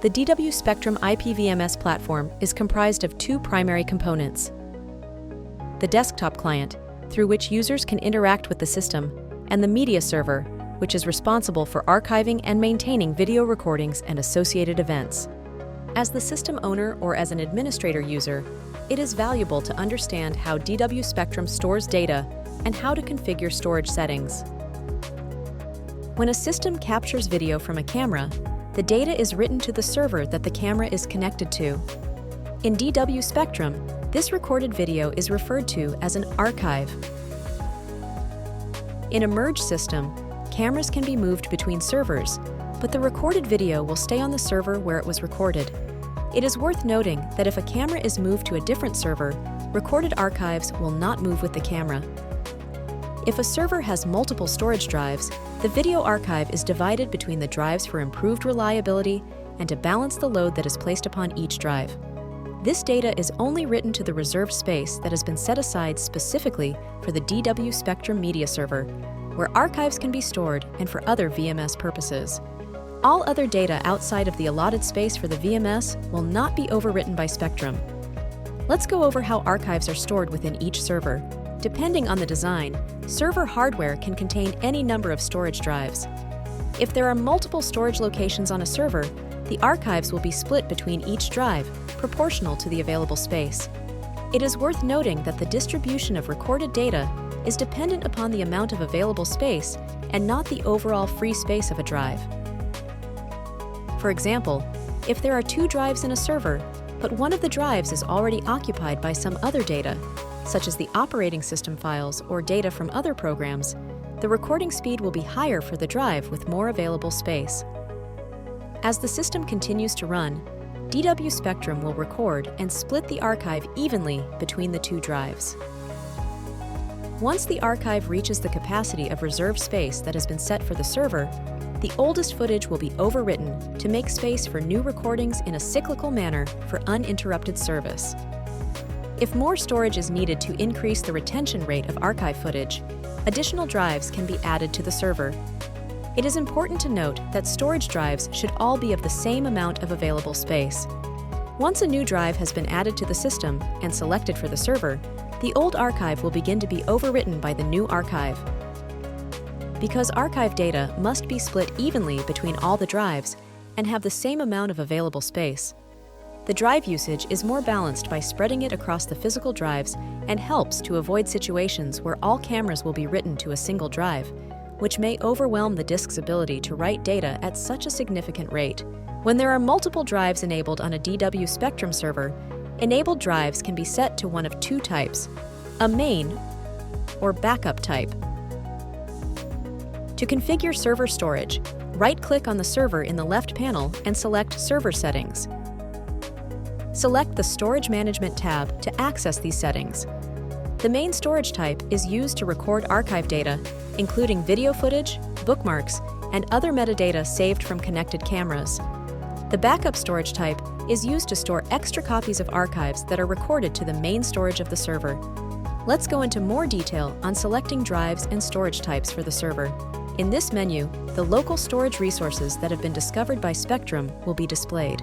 The DW Spectrum IPVMS platform is comprised of two primary components: the desktop client, through which users can interact with the system, and the media server, which is responsible for archiving and maintaining video recordings and associated events. As the system owner or as an administrator user, it is valuable to understand how DW Spectrum stores data and how to configure storage settings. When a system captures video from a camera, the data is written to the server that the camera is connected to. In DW Spectrum, this recorded video is referred to as an archive. In a merged system, cameras can be moved between servers, but the recorded video will stay on the server where it was recorded. It is worth noting that if a camera is moved to a different server, recorded archives will not move with the camera. If a server has multiple storage drives, the video archive is divided between the drives for improved reliability and to balance the load that is placed upon each drive. This data is only written to the reserved space that has been set aside specifically for the DW Spectrum media server, where archives can be stored and for other VMS purposes. All other data outside of the allotted space for the VMS will not be overwritten by Spectrum. Let's go over how archives are stored within each server. Depending on the design, server hardware can contain any number of storage drives. If there are multiple storage locations on a server, the archives will be split between each drive, proportional to the available space. It is worth noting that the distribution of recorded data is dependent upon the amount of available space and not the overall free space of a drive. For example, if there are two drives in a server, but one of the drives is already occupied by some other data, such as the operating system files or data from other programs, the recording speed will be higher for the drive with more available space. As the system continues to run, DW Spectrum will record and split the archive evenly between the two drives. Once the archive reaches the capacity of reserved space that has been set for the server, the oldest footage will be overwritten to make space for new recordings in a cyclical manner for uninterrupted service. If more storage is needed to increase the retention rate of archive footage, additional drives can be added to the server. It is important to note that storage drives should all be of the same amount of available space. Once a new drive has been added to the system and selected for the server, the old archive will begin to be overwritten by the new archive. Because archive data must be split evenly between all the drives and have the same amount of available space, the drive usage is more balanced by spreading it across the physical drives and helps to avoid situations where all cameras will be written to a single drive, which may overwhelm the disk's ability to write data at such a significant rate. When there are multiple drives enabled on a DW Spectrum server, enabled drives can be set to one of two types: a main or backup type. To configure server storage, right-click on the server in the left panel and select Server Settings. Select the Storage Management tab to access these settings. The main storage type is used to record archive data, including video footage, bookmarks, and other metadata saved from connected cameras. The backup storage type is used to store extra copies of archives that are recorded to the main storage of the server. Let's go into more detail on selecting drives and storage types for the server. In this menu, the local storage resources that have been discovered by Spectrum will be displayed.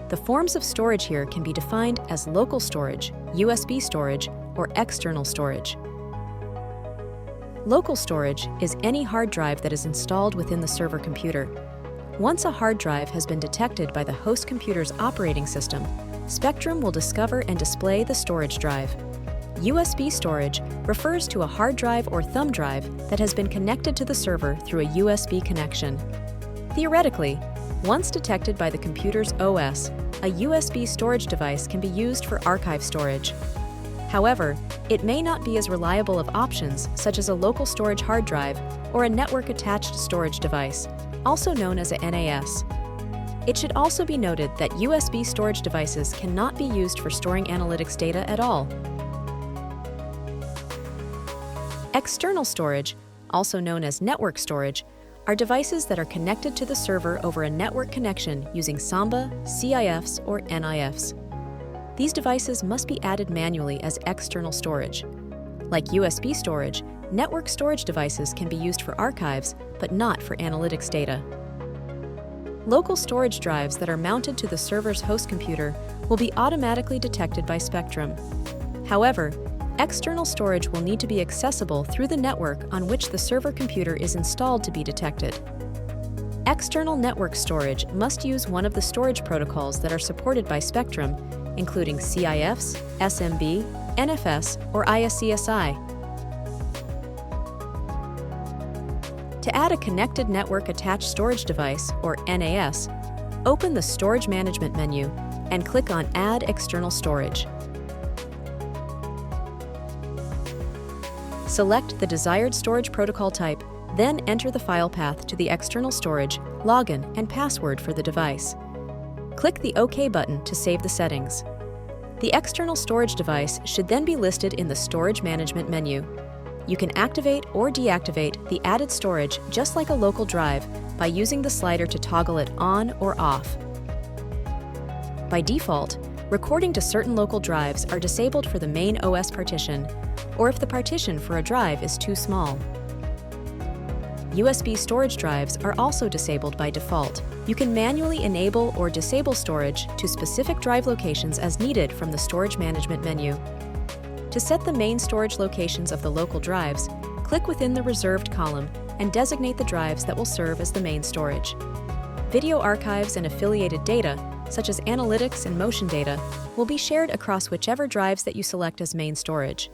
The forms of storage here can be defined as local storage, USB storage, or external storage. Local storage is any hard drive that is installed within the server computer. Once a hard drive has been detected by the host computer's operating system, Spectrum will discover and display the storage drive. USB storage refers to a hard drive or thumb drive that has been connected to the server through a USB connection. Theoretically, once detected by the computer's OS, a USB storage device can be used for archive storage. However, it may not be as reliable of options such as a local storage hard drive or a network-attached storage device, also known as a NAS. It should also be noted that USB storage devices cannot be used for storing analytics data at all. External storage, also known as network storage, are devices that are connected to the server over a network connection using Samba, CIFs, or NIFs. These devices must be added manually as external storage. Like USB storage, network storage devices can be used for archives, but not for analytics data. Local storage drives that are mounted to the server's host computer will be automatically detected by Spectrum. However, external storage will need to be accessible through the network on which the server computer is installed to be detected. External network storage must use one of the storage protocols that are supported by Spectrum, including CIFS, SMB, NFS, or ISCSI. To add a Connected Network Attached Storage Device, or NAS, open the Storage Management menu and click on Add External Storage. Select the desired storage protocol type, then enter the file path to the external storage, login, and password for the device. Click the OK button to save the settings. The external storage device should then be listed in the Storage Management menu. You can activate or deactivate the added storage just like a local drive by using the slider to toggle it on or off. By default, recording to certain local drives are disabled for the main OS partition, or if the partition for a drive is too small. USB storage drives are also disabled by default. You can manually enable or disable storage to specific drive locations as needed from the Storage Management menu. To set the main storage locations of the local drives, click within the Reserved column and designate the drives that will serve as the main storage. Video archives and affiliated data, such as analytics and motion data, will be shared across whichever drives that you select as main storage.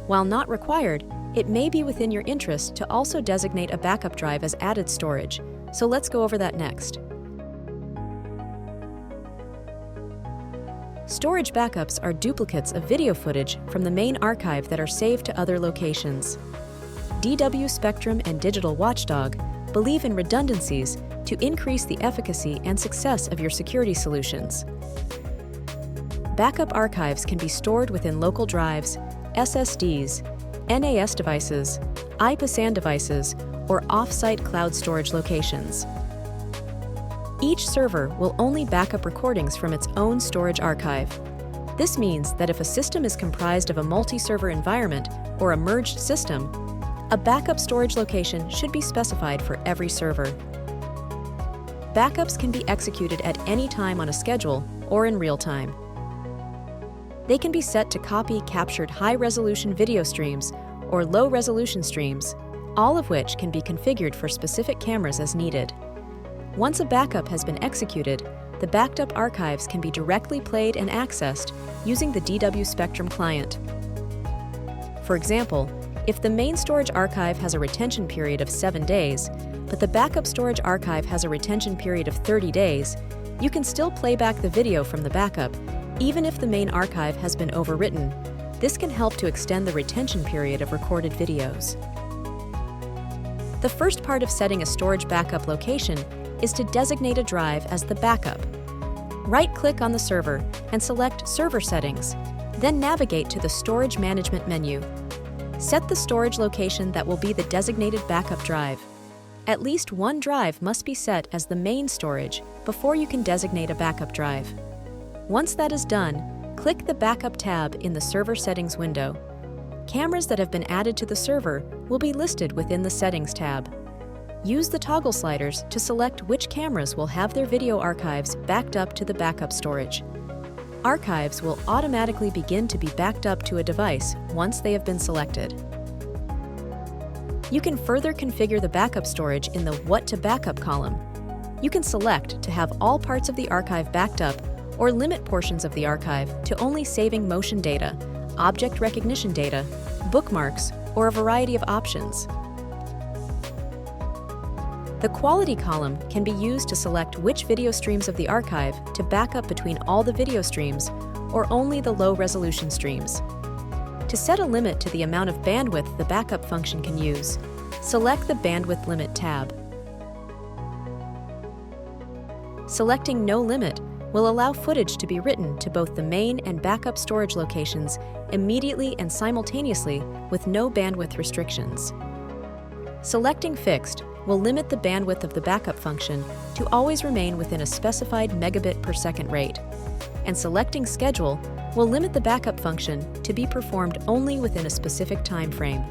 While not required, it may be within your interest to also designate a backup drive as added storage, so let's go over that next. Storage backups are duplicates of video footage from the main archive that are saved to other locations. DW Spectrum and Digital Watchdog believe in redundancies to increase the efficacy and success of your security solutions. Backup archives can be stored within local drives, SSDs, NAS devices, IPSAN devices, or off-site cloud storage locations. Each server will only back up recordings from its own storage archive. This means that if a system is comprised of a multi-server environment or a merged system, a backup storage location should be specified for every server. Backups can be executed at any time on a schedule or in real time. They can be set to copy captured high-resolution video streams or low-resolution streams, all of which can be configured for specific cameras as needed. Once a backup has been executed, the backed up archives can be directly played and accessed using the DW Spectrum client. For example, if the main storage archive has a retention period of 7 days, but the backup storage archive has a retention period of 30 days, you can still play back the video from the backup, even if the main archive has been overwritten. This can help to extend the retention period of recorded videos. The first part of setting a storage backup location is to designate a drive as the backup. Right-click on the server and select Server Settings, then navigate to the Storage Management menu. Set the storage location that will be the designated backup drive. At least one drive must be set as the main storage before you can designate a backup drive. Once that is done, click the Backup tab in the Server Settings window. Cameras that have been added to the server will be listed within the Settings tab. Use the toggle sliders to select which cameras will have their video archives backed up to the backup storage. Archives will automatically begin to be backed up to a device once they have been selected. You can further configure the backup storage in the What to Backup column. You can select to have all parts of the archive backed up or limit portions of the archive to only saving motion data, object recognition data, bookmarks, or a variety of options. The Quality column can be used to select which video streams of the archive to back up between all the video streams or only the low-resolution streams. To set a limit to the amount of bandwidth the backup function can use, select the Bandwidth Limit tab. Selecting No Limit will allow footage to be written to both the main and backup storage locations immediately and simultaneously with no bandwidth restrictions. Selecting Fixed will limit the bandwidth of the backup function to always remain within a specified megabit per second rate, and selecting Schedule will limit the backup function to be performed only within a specific time frame.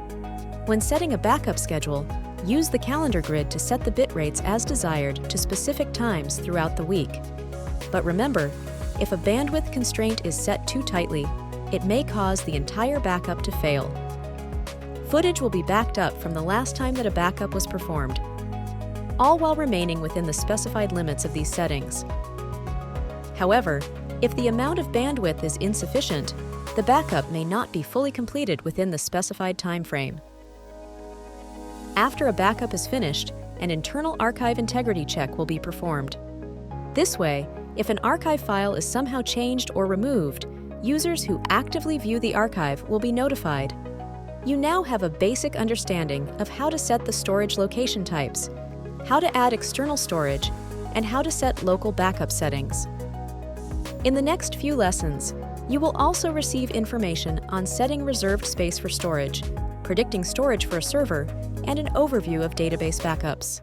When setting a backup schedule, Use the calendar grid to set the bit rates as desired to specific times throughout the week. But remember, if a bandwidth constraint is set too tightly, it may cause the entire backup to fail. Footage will be backed up from the last time that a backup was performed, all while remaining within the specified limits of these settings. However, if the amount of bandwidth is insufficient, the backup may not be fully completed within the specified time frame. After a backup is finished, an internal archive integrity check will be performed. This way, if an archive file is somehow changed or removed, users who actively view the archive will be notified. You now have a basic understanding of how to set the storage location types, how to add external storage, and how to set local backup settings. In the next few lessons, you will also receive information on setting reserved space for storage, predicting storage for a server, and an overview of database backups.